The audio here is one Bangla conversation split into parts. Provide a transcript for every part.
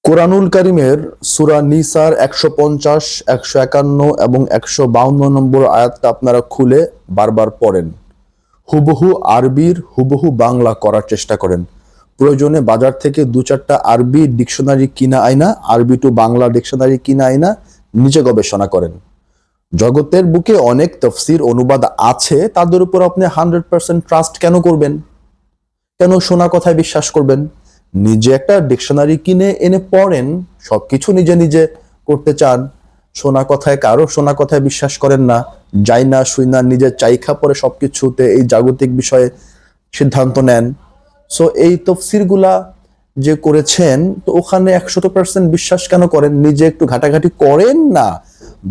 কোরআনুল কারীমের সূরা নিসার ১৫০, ১৫১ এবং ১৫২ নম্বর আয়াতটা আপনারা খুলে বারবার পড়েন। হুবহু আরবির হুবহু বাংলা করার চেষ্টা করেন। প্রয়োজনে বাজার থেকে ২-৪টা আরবি ডিকশনারি কিনা আইনা, আরবি টু বাংলা ডিকশনারি কিনা আইনা নিজে গবেষণা করেন। জগতের বুকে অনেক তফসির অনুবাদ আছে, তাদের উপর আপনি 100% ট্রাস্ট কেন করবেন? কেন শোনা কথায় বিশ্বাস করবেন? নিজে একটা ডিকশনারি কিনে এনে পড়েন। সবকিছু নিজে নিজে করতে চান, শোনা কথায় কারো শোনা কথায় বিশ্বাস করেন না, যাই না শুই না নিজের চাইখা পরে সবকিছুতে এই জাগতিক বিষয়ে সিদ্ধান্ত নেন। সো এই তফসিরগুলা যে করেছেন, তো ওখানে 100% বিশ্বাস কেন করেন? নিজে একটু ঘাটাঘাটি করেন না,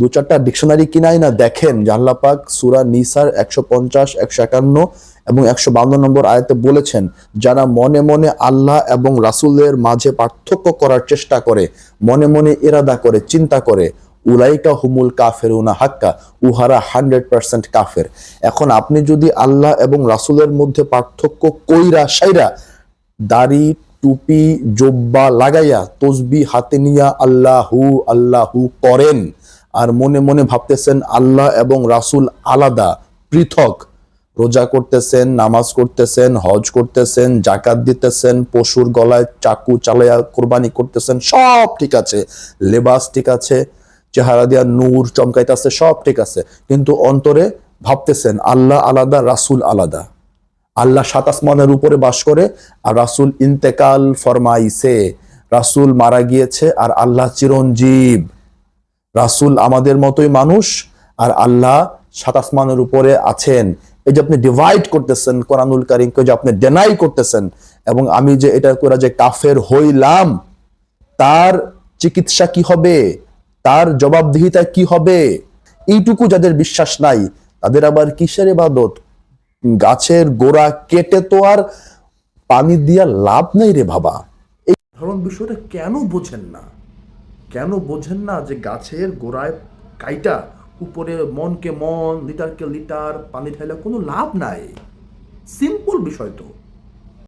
২-৪টা ডিকশনারি কিনাই না, দেখেন যে আল্লাহ পাক সূরা নিসার ১৫০, ১৫১ এবং ১৫২ নম্বর আয়াতে বলেছেন, যারা মনে মনে আল্লাহ এবং রাসূলের মাঝে পার্থক্য করার চেষ্টা করে, মনে মনে ইরাদা করে, চিন্তা করে, উলাইকা হুমুল কাফেরুনা হাক্কা, উহারা 100% কাফের। এখন আপনি যদি আল্লাহ এবং রাসূলের মধ্যে পার্থক্য কইরা সাইরা দাড়ি টুপি জোব্বা লাগাইয়া তসবি হাতে নিয়া আল্লাহু আল্লাহু করেন, আর মনে মনে ভাবতেছেন আল্লাহ এবং রাসূল আলাদা, পৃথক, রোজা করতেছেন, নামাজ করতেছেন, হজ করতেছেন, জাকাত দিতেছেন, পশুর গলায় চাকু চালাইয়া কোরবানি করতেছেন, সব ঠিক আছে, লেবাস ঠিক আছে, চেহারা দিয়া নূর চমকাইতেছে, সব ঠিক আছে, কিন্তু অন্তরে ভাবতেছেন আল্লাহ আলাদা, রাসূল আলাদা। আল্লাহ ৭ আসমানের উপরে বাস করে আর রাসূল ইন্তেকাল ফরমাইছে, রাসূল মারা গিয়েছে আর আল্লাহ চিরঞ্জীব। রাসূল আমাদের মতোই মানুষ আর আল্লাহ ৭ আসমানের উপরে আছেন। এই যে আপনি ডিভাইড করতেছেন কোরআনুল কারীমকে, যে আপনি ডেনাই করতেছেন, এবং আমি যে এটা করে যে কাফের হইলাম, তার চিকিৎসা কি হবে, তার জবাবদিহিতা কি হবে, এইটুকু যাদের বিশ্বাস নাই, তাদের আবার কিসের ইবাদত? গাছের গোড়া কেটে তো আর পানি দিয়া লাভ নেই রে বাবা। এই ধরনের বিষয়টা কেন বোঝেন না? কেন বোঝেন না যে গাছের গোড়ায় কাইটা উপরে মনকে মন লিটারকে লিটার পানি ঢাইলে কোনো লাভ নাই? সিম্পল বিষয় তো।